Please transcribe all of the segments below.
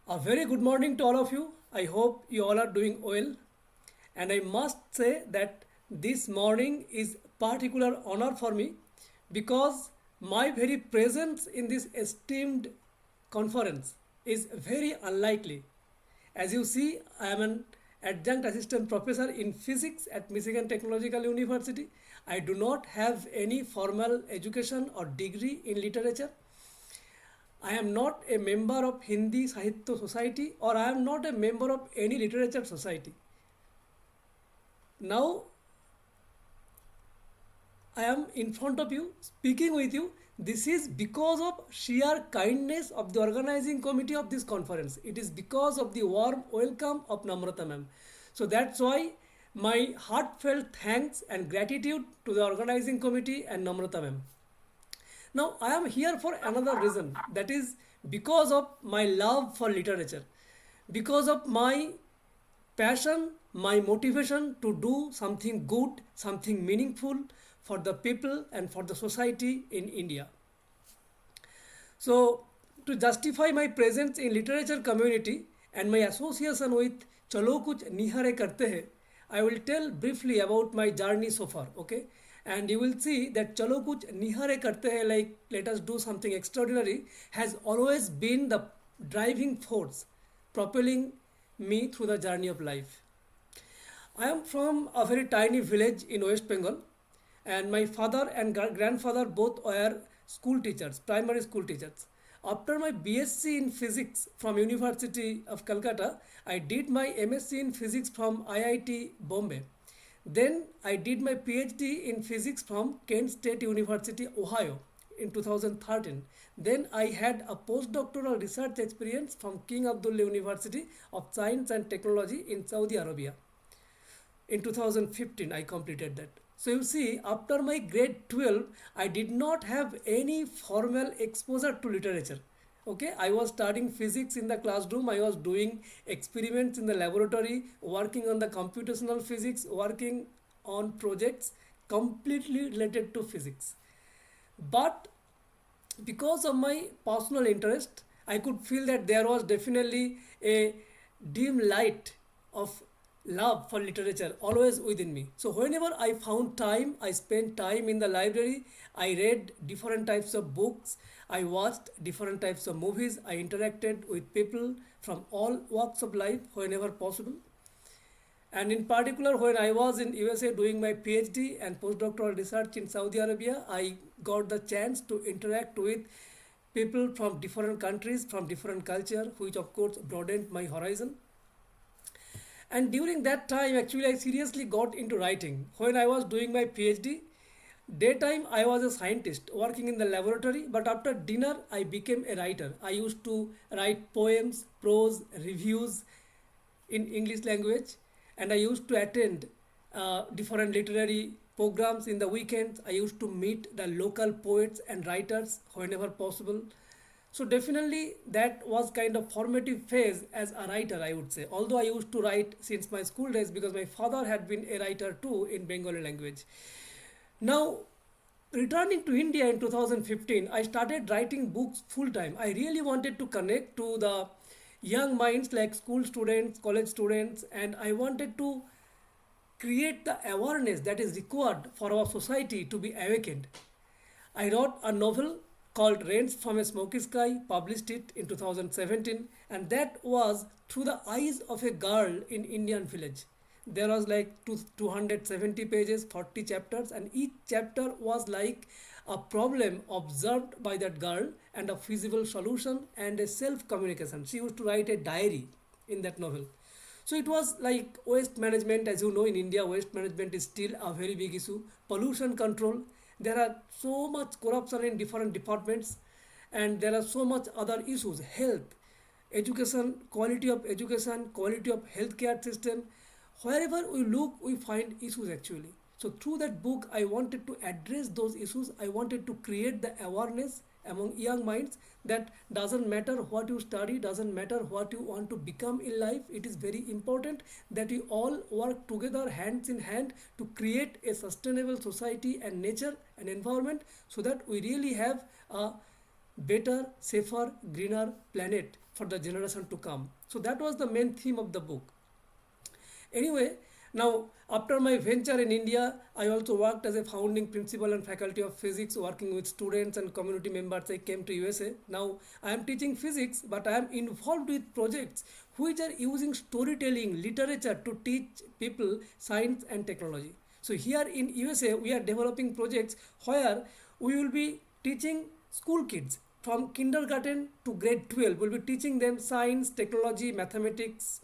A very good morning to all of you. I hope you all are doing well. And I must say that this morning is particular honor for me because my very presence in this esteemed conference is very unlikely. As you see, I am an adjunct assistant professor in physics at Michigan Technological University. I do not have any formal education or degree in literature. I am not a member of Hindi Sahitya Society or I am not a member of any literature society. Now I am in front of you speaking with you. This is because of sheer kindness of the organizing committee of this conference. It is because of the warm welcome of Namrata ma'am. So that's why my heartfelt thanks and gratitude to the organizing committee and Namrata ma'am. Now, I am here for another reason. That is because of my love for literature, because of my passion, my motivation to do something good, something meaningful for the people and for the society in India. So, to justify my presence in literature community and my association with Chalo Kuch Karte Hai, I will tell briefly about my journey so far. Okay, and you will see that Chalo Kuch Karte Hai, like let us do something extraordinary, has always been the driving force propelling me through the journey of life. I am from a very tiny village in West Bengal, and my father and grandfather both were school teachers, primary school teachers. After my BSc in physics from University of Calcutta, I did my MSc in physics from IIT Bombay. Then I did my PhD in physics from Kent State University, Ohio in 2013. Then I had a postdoctoral research experience from King Abdullah University of Science and Technology in Saudi Arabia. In 2015, I completed that. So you see, after my grade 12, I did not have any formal exposure to literature. Okay, I was studying physics in the classroom, I was doing experiments in the laboratory, working on the computational physics, working on projects completely related to physics. But because of my personal interest, I could feel that there was definitely a dim light of love for literature always within me. So whenever I found time, I spent time in the library. I read different types of books. I watched different types of movies. I interacted with people from all walks of life whenever possible. And in particular, when I was in USA doing my PhD and postdoctoral research in Saudi Arabia, I got the chance to interact with people from different countries, from different culture, which of course broadened my horizon. And during that time, actually, I seriously got into writing. When I was doing my PhD, daytime I was a scientist working in the laboratory, but after dinner I became a writer. I used to write poems, prose, reviews in English language, and I used to attend different literary programs in the weekends. I used to meet the local poets and writers whenever possible. So definitely that was kind of formative phase as a writer, I would say. Although I used to write since my school days because my father had been a writer too in Bengali language. Now, returning to India in 2015, I started writing books full time. I really wanted to connect to the young minds like school students, college students, and I wanted to create the awareness that is required for our society to be awakened. I wrote a novel called Rains from a Smoky Sky, published it in 2017, and that was through the eyes of a girl in Indian village. There was like 270 pages, 40 chapters, and each chapter was like a problem observed by that girl and a feasible solution and a self communication. She used to write a diary in that novel. So it was like waste management. As you know, in India, waste management is still a very big issue. Pollution control. There are so much corruption in different departments, and there are so much other issues. Health, education, quality of healthcare system. Wherever we look, we find issues actually. So through that book, I wanted to address those issues. I wanted to create the awareness among young minds that doesn't matter what you study, doesn't matter what you want to become in life. It is very important that we all work together hands in hand to create a sustainable society and nature and environment so that we really have a better, safer, greener planet for the generation to come. So that was the main theme of the book. Anyway, now after my venture in India, I also worked as a founding principal and faculty of physics, working with students and community members. I came to USA. Now I am teaching physics, but I am involved with projects which are using storytelling, literature to teach people science and technology. So here in USA, we are developing projects where we will be teaching school kids from kindergarten to grade 12. We'll be teaching them science, technology, mathematics,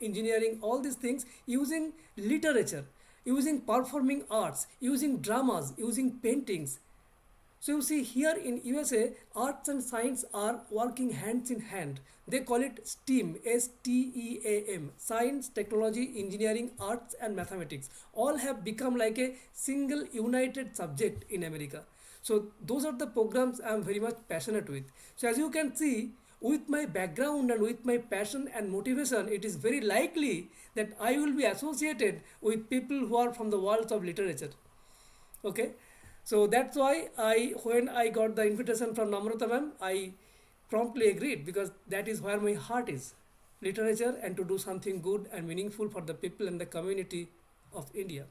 engineering, all these things using literature, using performing arts, using dramas, using paintings. So you see here in USA, arts and science are working hands in hand. They call it STEAM, STEAM, science, technology, engineering, arts and mathematics. All have become like a single united subject in America. So those are the programs I am very much passionate with. So as you can see, with my background and with my passion and motivation, it is very likely that I will be associated with people who are from the world of literature. Okay, so that's why when I got the invitation from Namrata ma'am, I promptly agreed because that is where my heart is, literature, and to do something good and meaningful for the people and the community of India.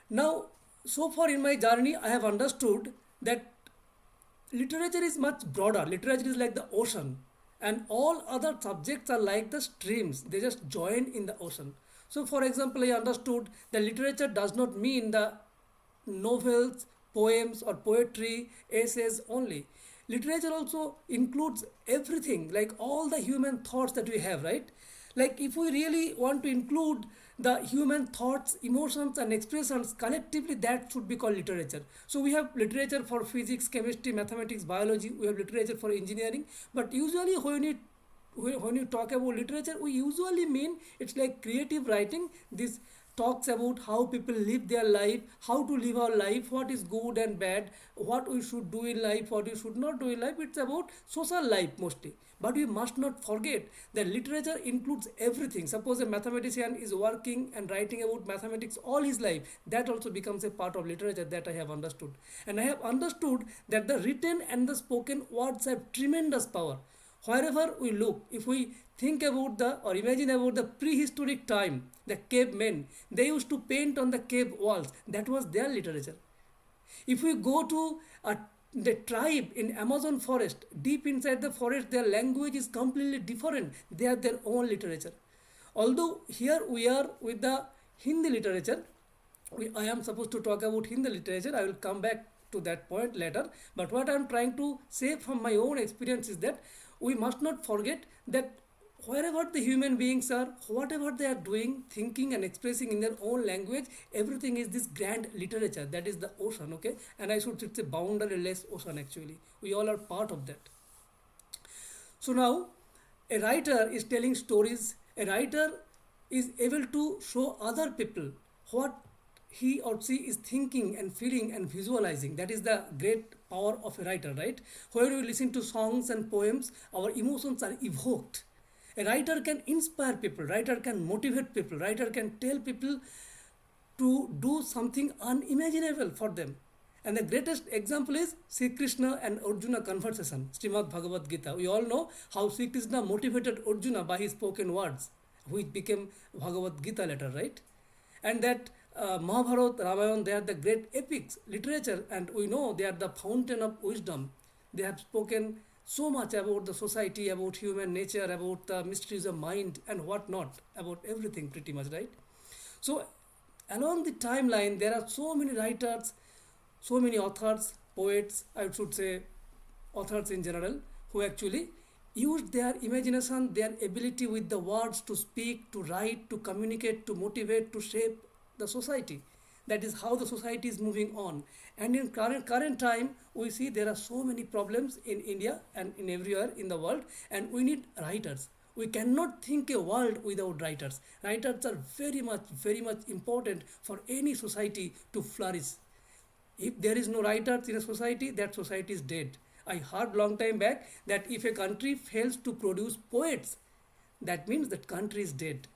Now, so far in my journey, I have understood that literature is much broader. Literature is like the ocean, and all other subjects are like the streams, they just join in the ocean. So for example, I understood that literature does not mean the novels, poems or poetry, essays only. Literature also includes everything, like all the human thoughts that we have, right? Like if we really want to include the human thoughts, emotions and expressions collectively, that should be called literature. So we have literature for physics, chemistry, mathematics, biology, we have literature for engineering. But usually when you talk about literature, we usually mean it's like creative writing. This talks about how people live their life, how to live our life, what is good and bad, what we should do in life, what we should not do in life. It's about social life mostly. But we must not forget that literature includes everything. Suppose a mathematician is working and writing about mathematics all his life, that also becomes a part of literature, that I have understood. And I have understood that the written and the spoken words have tremendous power. Wherever we look, if we think about the or imagine about the prehistoric time, the cavemen, they used to paint on the cave walls. That was their literature. If we go to the tribe in Amazon forest, deep inside the forest, their language is completely different. They have their own literature. Although here we are with the Hindi literature, I am supposed to talk about Hindi literature. I will come back to that point later. But what I am trying to say from my own experience is that we must not forget that wherever the human beings are, whatever they are doing, thinking and expressing in their own language, everything is this grand literature, that is the ocean. Okay, and I should say boundaryless ocean. Actually, we all are part of that. So now a writer is telling stories. A writer is able to show other people what he or she is thinking and feeling and visualizing. That is the great power of a writer, right? When we listen to songs and poems, our emotions are evoked. A writer can inspire people, writer can motivate people, writer can tell people to do something unimaginable for them. And the greatest example is Sri Krishna and Arjuna conversation, Srimad Bhagavad Gita. We all know how Sri Krishna motivated Arjuna by his spoken words, which became Bhagavad Gita later, right? And that Mahabharata, Ramayana, they are the great epics, literature, and we know they are the fountain of wisdom. They have spoken so much about the society, about human nature, about the mysteries of mind and what not, about everything pretty much, right? So along the timeline, there are so many writers, so many authors, poets, I should say authors in general, who actually used their imagination, their ability with the words to speak, to write, to communicate, to motivate, to shape the society. That is how the society is moving on. And in current time, we see there are so many problems in India and in everywhere in the world, and we need writers. We cannot think a world without writers. Writers are very much important for any society to flourish. If there is no writers in a society, that society is dead. I heard long time back that if a country fails to produce poets, that means that country is dead.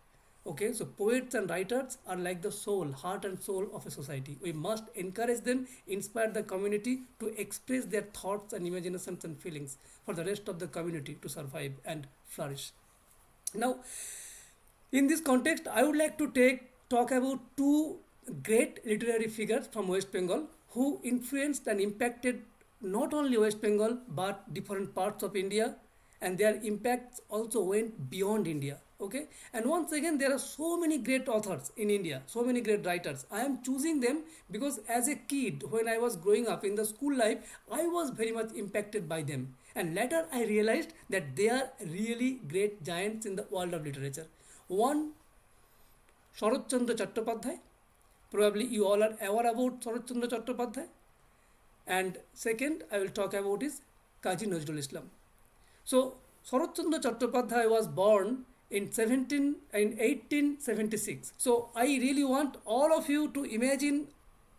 Okay, so poets and writers are like the soul, heart and soul of a society. We must encourage them, inspire the community to express their thoughts and imaginations and feelings for the rest of the community to survive and flourish. Now, in this context, I would like to talk about two great literary figures from West Bengal who influenced and impacted not only West Bengal but different parts of India, and their impacts also went beyond India. Okay, and once again, there are so many great authors in India, so many great writers. I am choosing them because as a kid, when I was growing up in the school life, I was very much impacted by them. And later, I realized that they are really great giants in the world of literature. One, Sharatchandra Chattopadhyay. Probably you all are aware about Sharatchandra Chattopadhyay. And second, I will talk about is Kazi Nazrul Islam. So Sharatchandra Chattopadhyay was born in 1876. So I really want all of you to imagine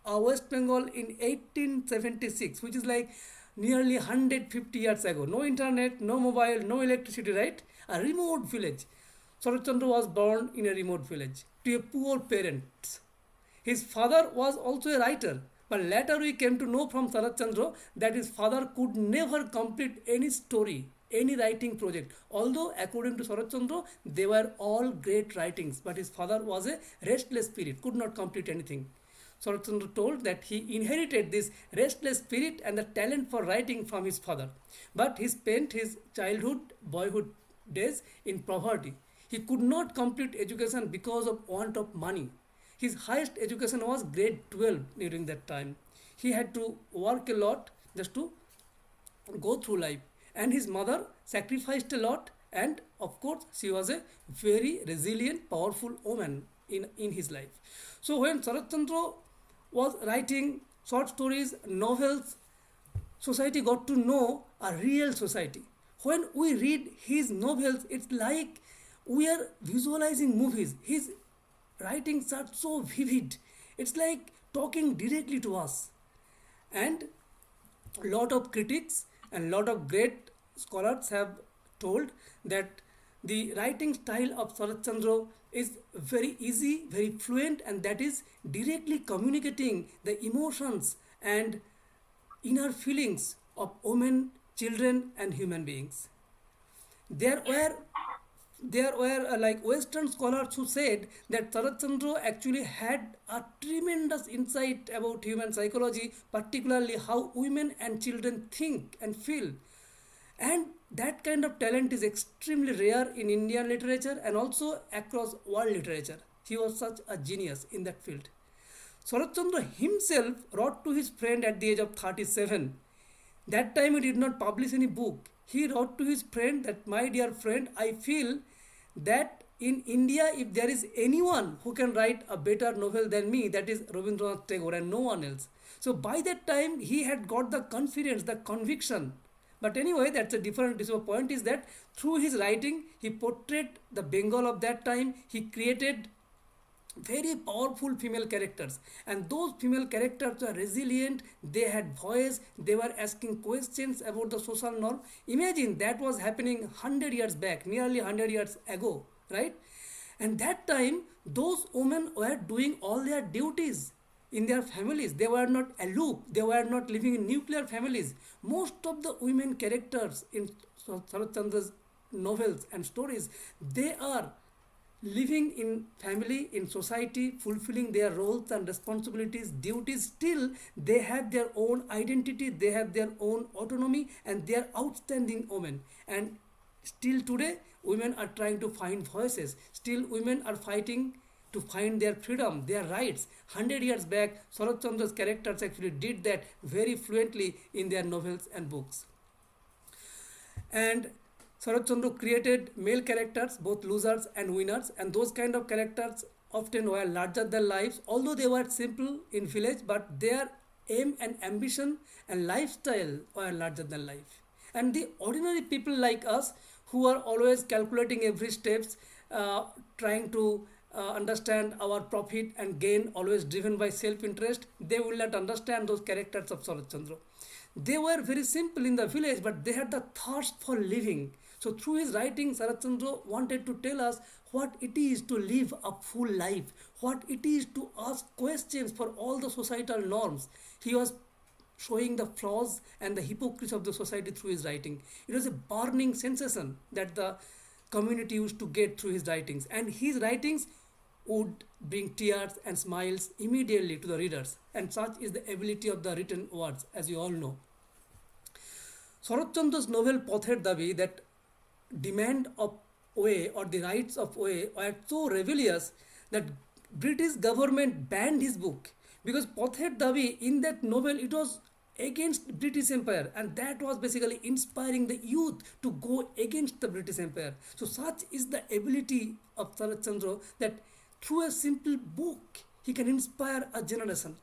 West Bengal in 1876, which is like nearly 150 years ago. No internet, no mobile, no electricity, right? A remote village. Sharatchandra was born in a remote village to a poor parents. His father was also a writer, but later we came to know from Sharatchandra that his father could never complete any story, any writing project. Although, according to Sharatchandra, they were all great writings, but his father was a restless spirit, could not complete anything. Sharatchandra told that he inherited this restless spirit and the talent for writing from his father. But he spent his childhood, boyhood days in poverty. He could not complete education because of want of money. His highest education was grade 12 during that time. He had to work a lot just to go through life. And his mother sacrificed a lot, and of course, she was a very resilient, powerful woman in his life. So, when Sharatchandra was writing short stories, novels, society got to know a real society. When we read his novels, it's like we are visualizing movies. His writings are so vivid. It's like talking directly to us. And a lot of critics and lot of great scholars have told that the writing style of Sharatchandra is very easy, very fluent, and that is directly communicating the emotions and inner feelings of women, children, and human beings. There were like Western scholars who said that Sharatchandra actually had a tremendous insight about human psychology, particularly how women and children think and feel. And that kind of talent is extremely rare in Indian literature and also across world literature. He was such a genius in that field. Sharatchandra himself wrote to his friend at the age of 37. That time he did not publish any book. He wrote to his friend that, my dear friend, I feel that in India, if there is anyone who can write a better novel than me, that is Rabindranath Tagore and no one else. So by that time, he had got the confidence, the conviction. But anyway, that's a different issue. The point is that through his writing, he portrayed the Bengal of that time. He created very powerful female characters, and those female characters were resilient. They had voice, they were asking questions about the social norm. Imagine that was happening 100 years back, nearly 100 years ago, right? And that time those women were doing all their duties in their families. They were not aloof, they were not living in nuclear families. Most of the women characters in Sharatchandra's novels and stories, they are living in family, in society, fulfilling their roles and responsibilities, duties. Still they have their own identity, they have their own autonomy, and they are outstanding women. And still today women are trying to find voices, still women are fighting to find their freedom, their rights. 100 years back, Sharat Chandra's characters actually did that very fluently in their novels and books. And Sharat Chandra created male characters, both losers and winners, and those kind of characters often were larger than life, although they were simple in village, but their aim and ambition and lifestyle were larger than life. And the ordinary people like us who are always calculating every steps, trying to understand our profit and gain, always driven by self-interest, they will not understand those characters of Sharat Chandra. They were very simple in the village, but they had the thirst for living. So through his writing, Sarat Chandra wanted to tell us what it is to live a full life, what it is to ask questions for all the societal norms. He was showing the flaws and the hypocrisy of the society through his writing. It was a burning sensation that the community used to get through his writings, and his writings would bring tears and smiles immediately to the readers. And such is the ability of the written words, as you all know. Sharotchandra's novel Pother Dabi, that demand of way or the rights of way, were so rebellious that British government banned his book, because Pother Dabi, in that novel, it was against British Empire, and that was basically inspiring the youth to go against the British Empire. So such is the ability of Sarat Chandra, that through a simple book he can inspire a generation.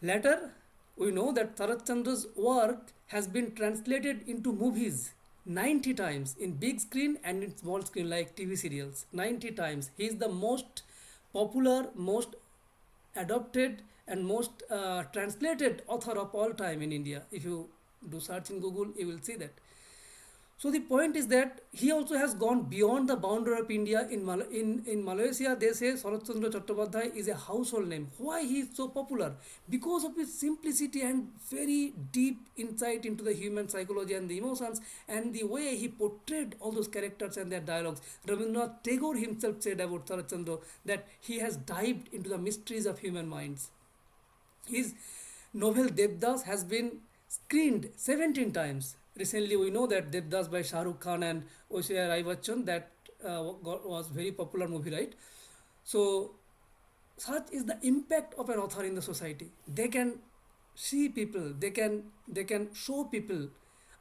Later, we know that Sarat Chandra's work has been translated into movies 90 times, in big screen and in small screen like TV serials. 90 times. He is the most popular, most adopted, and most translated author of all time in India. If you do search in Google, you will see that. So the point is that he also has gone beyond the boundary of India. In Malaysia, they say Sarat Chandra Chattopadhyay is a household name. Why he is so popular? Because of his simplicity and very deep insight into the human psychology and the emotions, and the way he portrayed all those characters and their dialogues. Rabindranath Tagore himself said about Sarat Chandra that he has dived into the mysteries of human minds. His novel Devdas has been screened 17 times. Recently, we know that Devdas by Shah Rukh Khan and Aishwarya Rai Bachchan, that was very popular movie, right? So such is the impact of an author in the society. They can see people, they can show people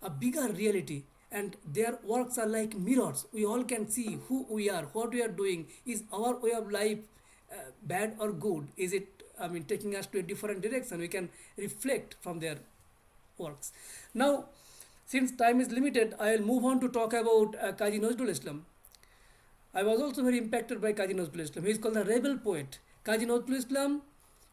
a bigger reality, and their works are like mirrors. We all can see who we are, what we are doing. Is our way of life bad or good? Is it, I mean, taking us to a different direction? We can reflect from their works. Now, since time is limited, I will move on to talk about Kazi Nazrul Islam. I was also very impacted by Kazi Nazrul Islam. He is called the rebel poet. Kazi Nazrul Islam,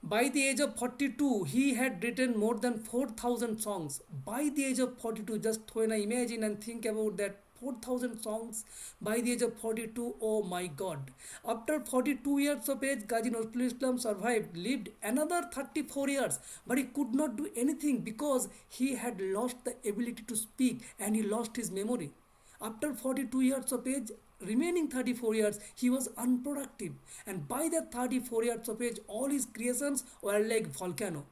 by the age of 42, he had written more than 4,000 songs. By the age of 42, just when I imagine and think about that, 4,000 songs by the age of 42, oh my God. After 42 years of age, Kazi Nazrul Islam survived, lived another 34 years, but he could not do anything because he had lost the ability to speak, and he lost his memory. After 42 years of age, remaining 34 years, he was unproductive. And by that 34 years of age, all his creations were like volcano.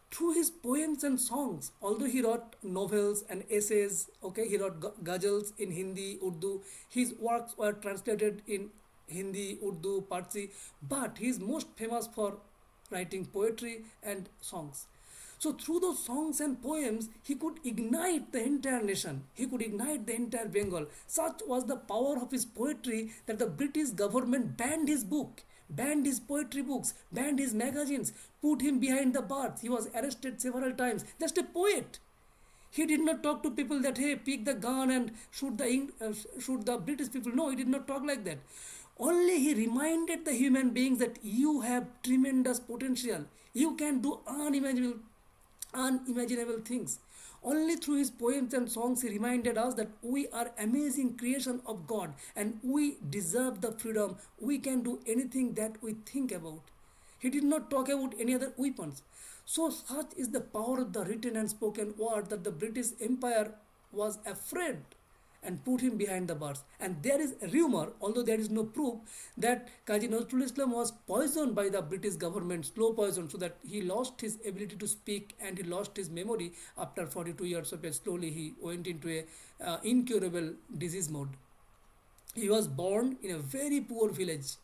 Through his poems and songs, although he wrote novels and essays, okay, he wrote ghazals in Hindi, Urdu, his works were translated in Hindi, Urdu, Parsi, but he is most famous for writing poetry and songs. So through those songs and poems, he could ignite the entire nation. He could ignite the entire Bengal. Such was the power of his poetry that the British government banned his book, banned his poetry books, banned his magazines, put him behind the bars. He was arrested several times. Just a poet. He did not talk to people that, hey, pick the gun and shoot the British people. No, he did not talk like that. Only he reminded the human beings that you have tremendous potential. You can do unimaginable things. Only through his poems and songs he reminded us that we are amazing creation of God, and we deserve the freedom. We can do anything that we think about. He did not talk about any other weapons. So such is the power of the written and spoken word that the British Empire was afraid and put him behind the bars. And there is a rumor, although there is no proof, that Kazi Nazrul Islam was poisoned by the British government, slow poison, so that he lost his ability to speak and he lost his memory after 42 years of age. Slowly he went into a incurable disease mode. He was born in a very poor village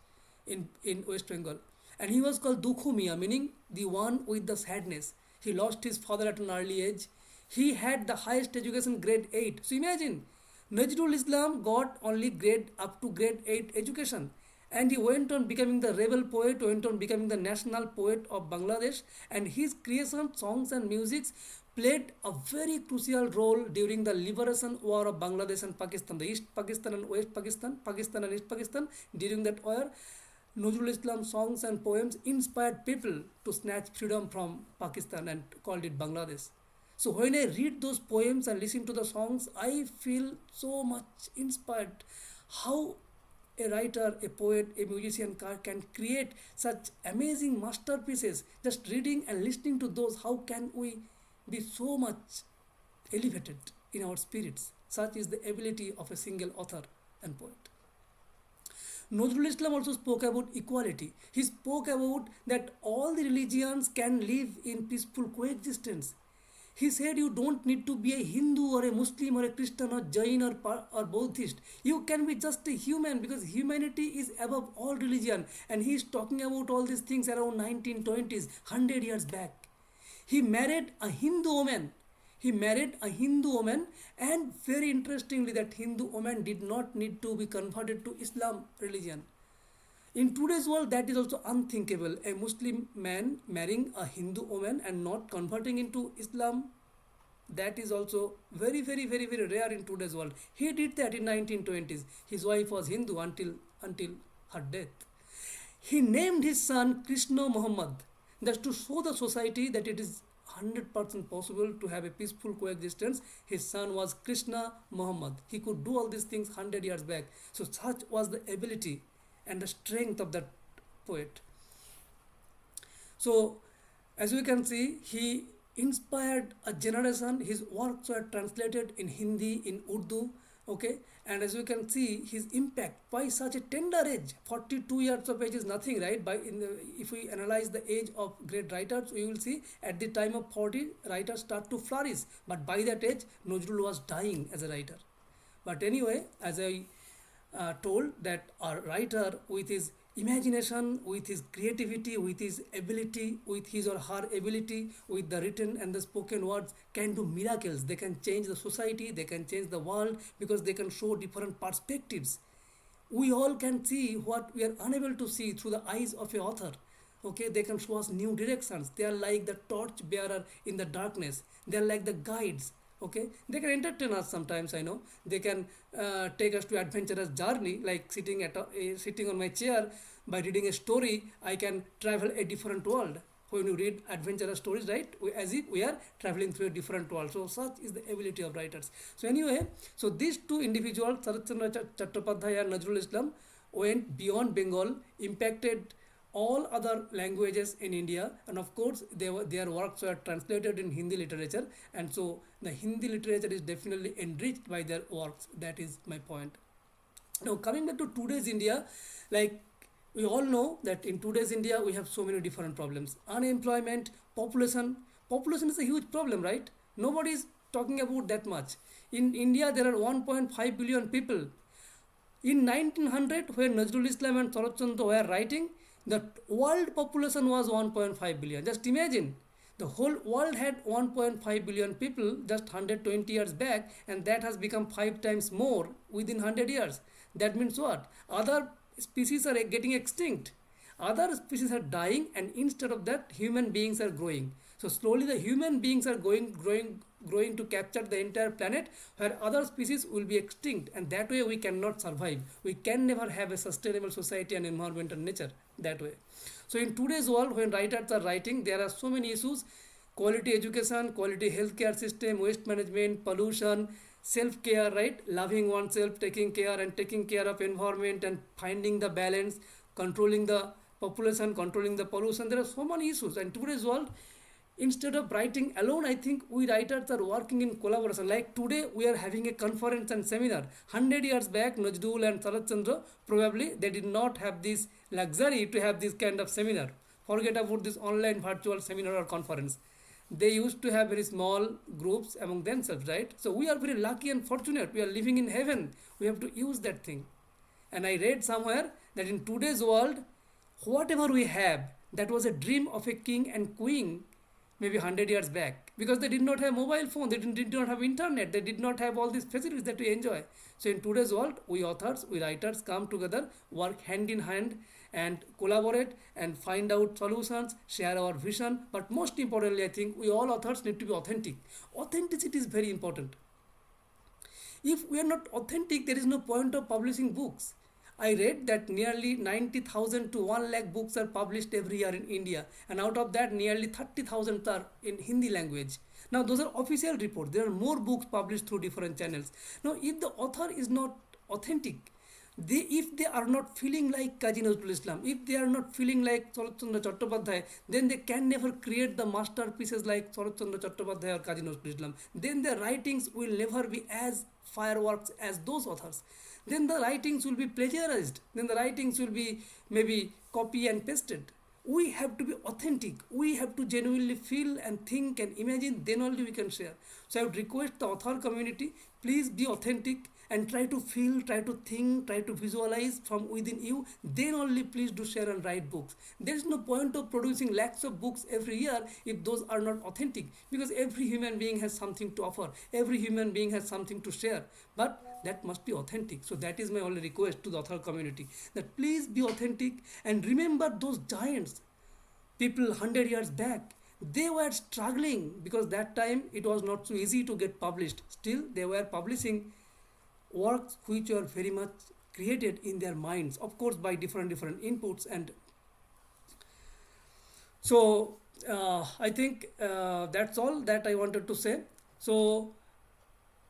in West Bengal, and he was called Dukhu Miya, meaning the one with the sadness. He lost his father at an early age. He had the highest education, grade 8. So imagine, Nazrul Islam got only grade up to grade 8 education, and he went on becoming the rebel poet, went on becoming the national poet of Bangladesh, and his creation, songs and musics played a very crucial role during the liberation war of Bangladesh and Pakistan, the East Pakistan and West Pakistan, Pakistan and East Pakistan. During that war, Nazrul Islam songs and poems inspired people to snatch freedom from Pakistan and called it Bangladesh. So when I read those poems and listen to the songs, I feel so much inspired. How a writer, a poet, a musician can create such amazing masterpieces. Just reading and listening to those, how can we be so much elevated in our spirits? Such is the ability of a single author and poet. Nazrul Islam also spoke about equality. He spoke about that all the religions can live in peaceful coexistence. He said you don't need to be a Hindu or a Muslim or a Christian or Jain or Buddhist. You can be just a human, because humanity is above all religion. And he is talking about all these things around 1920s, 100 years back. He married a Hindu woman. And very interestingly, that Hindu woman did not need to be converted to Islam religion. In today's world, that is also unthinkable. A Muslim man marrying a Hindu woman and not converting into Islam, that is also very, very, very, very rare in today's world. He did that in 1920s. His wife was Hindu until her death. He named his son Krishna Muhammad, just to show the society that it is 100% possible to have a peaceful coexistence. His son was Krishna Muhammad. He could do all these things 100 years back. So such was the ability and the strength of that poet. So as we can see, he inspired a generation. His works were translated in Hindi, in Urdu, okay, and as we can see, his impact by such a tender age, 42 years of age is nothing, right? If we analyze the age of great writers, we will see at the time of 40, writers start to flourish, but by that age Nazrul was dying as a writer. But anyway, as I told, that a writer with his imagination, with his creativity, with his ability, with his or her ability, with the written and the spoken words, can do miracles. They can change the society, they can change the world, because they can show different perspectives. We all can see what we are unable to see through the eyes of a author. Okay, they can show us new directions. They are like the torch bearer in the darkness. They are like the guides. Okay, they can entertain us sometimes. I know they can take us to adventurous journey, like sitting on my chair. By reading a story, I can travel a different world. When you read adventurous stories, right, as if we are traveling through a different world. So such is the ability of writers. So anyway, so these two individuals, Sarath Chandra Chattopadhyay and Nazrul Islam, went beyond Bengal, impacted all other languages in India, and of course their works were translated in Hindi literature, and so the Hindi literature is definitely enriched by their works. That is my point. Now coming back to today's India, like we all know that in today's India we have so many different problems. Unemployment, population is a huge problem, right? Nobody is talking about that much. In India there are 1.5 billion people. In 1900, when Nazrul Islam and Sarath Chandra were writing, the world population was 1.5 billion. Just imagine, the whole world had 1.5 billion people just 120 years back, and that has become 5 times more within 100 years. That means what? Other species are getting extinct. Other species are dying, and instead of that, human beings are growing. So slowly the human beings are growing to capture the entire planet, where other species will be extinct, and that way we cannot survive. We can never have a sustainable society and environment and nature that way. So in today's world, when writers are writing, there are so many issues: quality education, quality healthcare system, waste management, pollution, self-care, right? Loving oneself, taking care of environment, and finding the balance, controlling the population, controlling the pollution. There are so many issues. And today's world, instead of writing alone, I think we writers are working in collaboration. Like today, we are having a conference and seminar. 100 years back, Nazrul and Sarath Chandra, probably they did not have this luxury to have this kind of seminar. Forget about this online virtual seminar or conference. They used to have very small groups among themselves, right? So we are very lucky and fortunate. We are living in heaven. We have to use that thing. And I read somewhere that in today's world, whatever we have, that was a dream of a king and queen maybe 100 years back, because they did not have mobile phone, they did not have internet, they did not have all these facilities that we enjoy. So in today's world, we authors, we writers come together, work hand in hand, and collaborate and find out solutions, share our vision. But most importantly, I think we all authors need to be authentic. Authenticity is very important. If we are not authentic, there is no point of publishing books. I read that nearly 90,000 to 1 lakh books are published every year in India, and out of that nearly 30,000 are in Hindi language. Now those are official reports. There are more books published through different channels. Now if the author is not authentic, if they are not feeling like Kazi Nazrul Islam, if they are not feeling like Sharat Chandra Chattopadhyay, then they can never create the masterpieces like Sharat Chandra Chattopadhyay or Kazi Nazrul Islam. Then their writings will never be as fireworks as those authors. Then the writings will be plagiarized. Then the writings will be maybe copy and pasted. We have to be authentic. We have to genuinely feel and think and imagine, then only we can share. So I would request the author community, please be authentic and try to feel, try to think, try to visualize from within you, then only please do share and write books. There is no point of producing lakhs of books every year if those are not authentic, because every human being has something to offer, every human being has something to share, but that must be authentic. So that is my only request to the author community, that please be authentic and remember those giants, people 100 years back. They were struggling because that time it was not so easy to get published. Still they were publishing works which were very much created in their minds, of course by different inputs. And so I think that's all that I wanted to say. So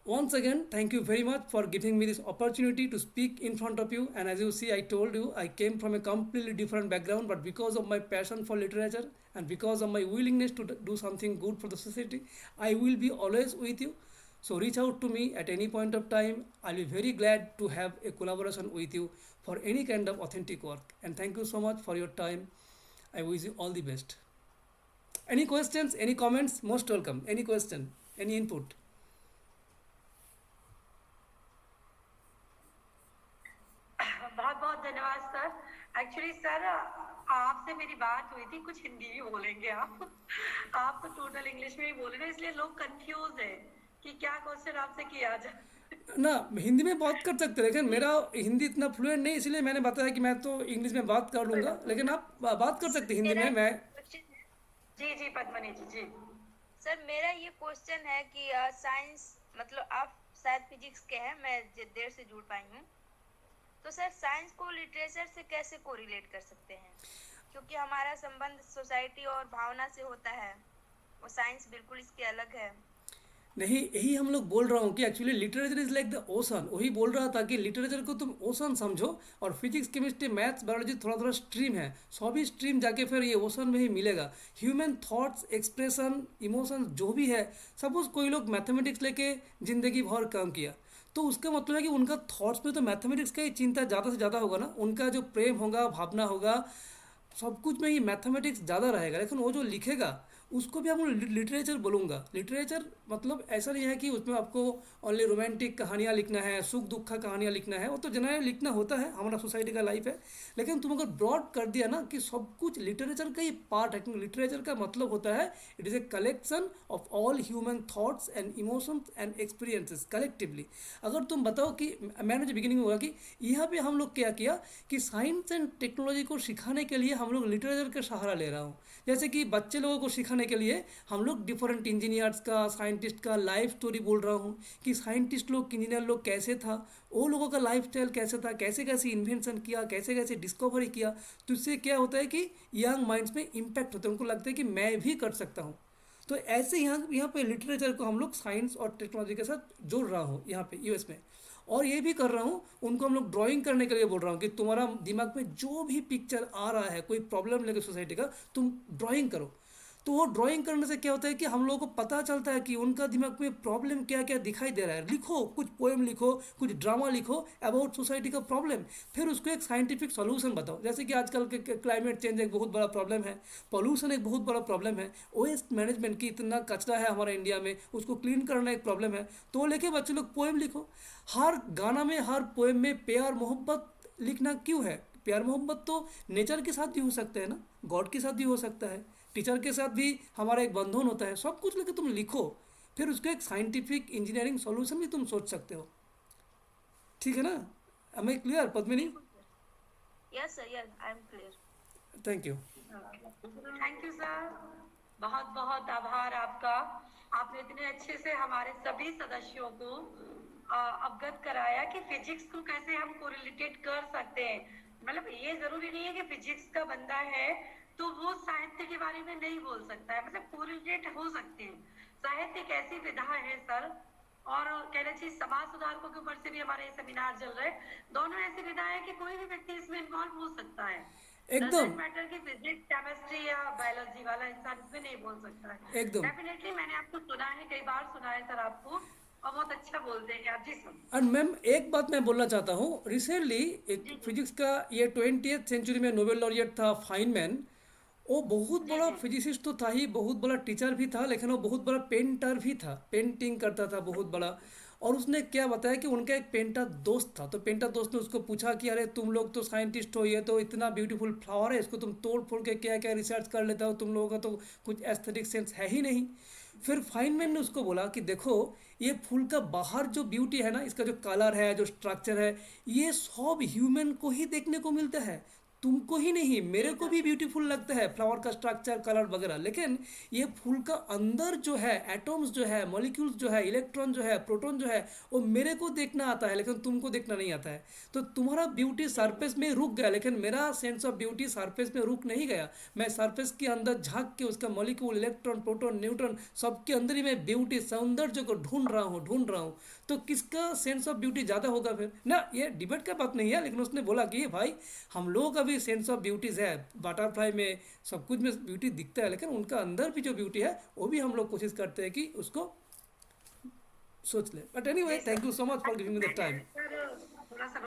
once again, thank you very much for giving me this opportunity to speak in front of you. And as you see, I told you I came from a completely different background, but because of my passion for literature and because of my willingness to do something good for the society, I will be always with you. So reach out to me at any point of time. I'll be very glad to have a collaboration with you for any kind of authentic work. And thank you so much for your time. I wish you all the best. Any questions, any comments? Most welcome. Any question, any input? बहुत बहुत धन्यवाद sir. Actually sir आपसे मेरी बात हुई थी, कुछ हिंदी भी बोलेंगे आप तो टोटल इंग्लिश में ही बोले ना, इसलिए लोग कंफ्यूज है कि क्या क्वेश्चन आपसे किया जाए। ना हिंदी में बात कर सकते हैं, लेकिन मेरा हिंदी इतना फ्लुएंट नहीं, इसलिए मैंने बताया कि मैं तो इंग्लिश में बात कर लूँगा, लेकिन आप बात कर सकते हैं हिंदी में। मैं जी जी पद्मनी जी जी सर मेरा ये क्वेश्चन है कि साइंस मतलब आप शायद फिजिक्स के हैं, मैं देर से जुड़ पाई हूँ, तो सर साइंस को लिटरेचर से कैसे कोरिलेट कर सकते हैं, क्योंकि हमारा संबंध सोसाइटी और भावना से होता है, वो साइंस बिल्कुल इसके अलग है। नहीं, यही हम लोग बोल रहा हूँ कि actually literature is like the ocean. वही बोल रहा था कि लिटरेचर को तुम ओशन समझो, और फिजिक्स केमिस्ट्री मैथ्स बायोलॉजी थोड़ा थोड़ा स्ट्रीम है, सभी स्ट्रीम जाके फिर ये ओशन में ही मिलेगा। ह्यूमन थॉट्स, एक्सप्रेशन, इमोशन जो भी है, सपोज कोई लोग मैथमेटिक्स लेके ज़िंदगी भर काम किया, तो उसका मतलब है कि उनका थॉट्स में तो मैथमेटिक्स का ही चिंता ज़्यादा से ज़्यादा होगा ना, उनका जो प्रेम होगा, भावना होगा, सब कुछ में ही मैथमेटिक्स ज़्यादा रहेगा। लेकिन वो जो लिखेगा उसको भी हम लिटरेचर बोलूँगा। लिटरेचर मतलब ऐसा नहीं है कि उसमें आपको ओनली रोमांटिक कहानियाँ लिखना है, सुख दुख का कहानियाँ लिखना है, वो तो जनरली लिखना होता है, हमारा सोसाइटी का लाइफ है। लेकिन तुम अगर ब्रॉड कर दिया ना कि सब कुछ लिटरेचर का ही पार्ट है, क्योंकि लिटरेचर का मतलब होता है it is a collection of all human thoughts and emotions and experiences collectively. अगर तुम बताओ कि मैंने जो बिगिनिंग में बोला कि यहाँ पे हम लोग क्या किया कि साइंस एंड टेक्नोलॉजी को सिखाने के लिए हम लोग लिटरेचर का सहारा ले रहा हूँ। जैसे कि बच्चे लोगों को सिखाने के लिए हम लोग डिफरेंट इंजीनियर्स का, साइंटिस्ट का लाइफ स्टोरी बोल रहा हूँ कि साइंटिस्ट लोग, इंजीनियर लोग कैसे था, वो लोगों का लाइफ स्टाइल कैसे था, कैसे कैसे इन्वेंशन किया, कैसे कैसे डिस्कवरी किया। तो इससे क्या होता है कि यंग माइंड्स में इम्पैक्ट होता है, उनको लगता है कि मैं भी कर सकता हूँ। तो ऐसे यहाँ पे लिटरेचर को हम लोग साइंस और टेक्नोलॉजी के साथ जोड़ रहा हूँ यहाँ पे यूएस में। और ये भी कर रहा हूँ, उनको हम लोग ड्राइंग करने के लिए बोल रहा हूँ कि तुम्हारा दिमाग में जो भी पिक्चर आ रहा है, कोई प्रॉब्लम लेकर सोसाइटी का, तुम ड्राइंग करो। तो वो ड्राइंग करने से क्या होता है कि हम लोगों को पता चलता है कि उनका दिमाग में प्रॉब्लम क्या क्या दिखाई दे रहा है। लिखो, कुछ पोएम लिखो, कुछ ड्रामा लिखो अबाउट सोसाइटी का प्रॉब्लम, फिर उसको एक साइंटिफिक सॉल्यूशन बताओ। जैसे कि आजकल के क्लाइमेट चेंज एक बहुत बड़ा प्रॉब्लम है, पॉल्यूशन एक बहुत बड़ा प्रॉब्लम है, वेस्ट मैनेजमेंट की इतना कचरा है हमारे इंडिया में, उसको क्लीन करना एक प्रॉब्लम है। तो वो लेके बच्चे लोग पोएम लिखो। हर गाना में, हर पोएम में प्यार मोहब्बत लिखना क्यों है? प्यार मोहब्बत तो नेचर के साथ भी हो सकता है ना, गॉड के साथ भी हो सकता है, टीचर के साथ भी हमारा एक बंधन होता है। सब कुछ लेकर तुम लिखो, फिर उसको एक साइंटिफिक इंजीनियरिंग सॉल्यूशन भी तुम सोच सकते हो। ठीक है ना? Am I clear Padmini? Yes sir, yes I am clear. Thank you. Thank you sir, बहुत बहुत आभार आपका। आपने इतने अच्छे से हमारे सभी सदस्यों को अवगत कराया कि फिजिक्स को कैसे हम कोरिलेटेड कर सकते हैं। मतलब ये जरूरी नहीं है कि फिजिक्स का बंदा है तो वो साहित्य के बारे में नहीं बोल सकता है, मतलब कोरिलेट हो सकते हैं। साहित्य एक ऐसी विधा है सर, और कहना चाहिए समाज सुधारकों के ऊपर से भी हमारे ये सेमिनार चल रहे हैं। दोनों ऐसी विधाएं हैं कि कोई भी व्यक्ति इसमें इन्वॉल्व हो सकता है। एकदम डजेंट मैटर कि फिजिक्स, केमिस्ट्री या बायोलॉजी वाला इंसान इसमें नहीं बोल सकता है। एकदम। डेफिनेटली मैंने आपको सुना है, कई बार सुना है सर आपको, और बहुत अच्छा बोलते हैं आप जी सर। और मैम एक बात मैं बोलना चाहता हूँ, रिसेंटली एक जी जी फिजिक्स का ये 20th सेंचुरी में नोबेल लॉरिएट था फाइनमैन। वो बहुत जी बड़ा जी फिजिसिस्ट तो था ही, बहुत बड़ा टीचर भी था, लेकिन वो बहुत बड़ा पेंटर भी था, पेंटिंग करता था बहुत बड़ा। और उसने क्या बताया कि उनका एक पेंटर दोस्त था, तो पेंटर दोस्त ने उसको पूछा कि अरे तुम लोग तो साइंटिस्ट हो, ये तो इतना ब्यूटीफुल फ्लावर है, इसको तुम तोड़ फोड़ के क्या क्या रिसर्च कर लेता हो, तुम लोगों का तो कुछ एस्थेटिक सेंस है ही नहीं। फिर फाइनमैन ने उसको बोला कि देखो, ये फूल का बाहर जो ब्यूटी है ना, इसका जो कलर है, जो स्ट्रक्चर है, ये सब ह्यूमन को ही देखने को मिलता है, तुमको ही नहीं, जी मेरे को सर भी ब्यूटीफुल लगता है फ्लावर का स्ट्रक्चर कलर वगैरह, लेकिन ये फूल का अंदर जो है एटम्स जो है, मॉलिक्यूल्स जो है, इलेक्ट्रॉन जो है, प्रोटॉन जो है, वो मेरे को देखना आता है लेकिन तुमको देखना नहीं आता है। तो तुम्हारा ब्यूटी जी जी सरफेस में रुक गया, लेकिन मेरा सेंस ऑफ ब्यूटी सरफेस में रुक नहीं गया। मैं सरफेस के अंदर झांक के उसका मॉलिक्यूल, इलेक्ट्रॉन, प्रोटॉन, न्यूट्रॉन सबके अंदर ही मैं ब्यूटी, सौंदर्य को ढूंढ रहा हूँ। तो किसका सेंस ऑफ ब्यूटी ज़्यादा होगा फिर ना, ये डिबेट का बात नहीं है, लेकिन उसने बोला कि भाई हम लोगों का भी सेंस ऑफ ब्यूटीज है, बटरफ्लाई में सब कुछ में ब्यूटी दिखता है, लेकिन उनका अंदर भी जो ब्यूटी है वो भी हम लोग कोशिश करते हैं कि उसको सोच ले। बट एनी वे, जी thank sir. You so much for अच्छा गिविंग मी द मैंने टाइम। सर थोड़ा सा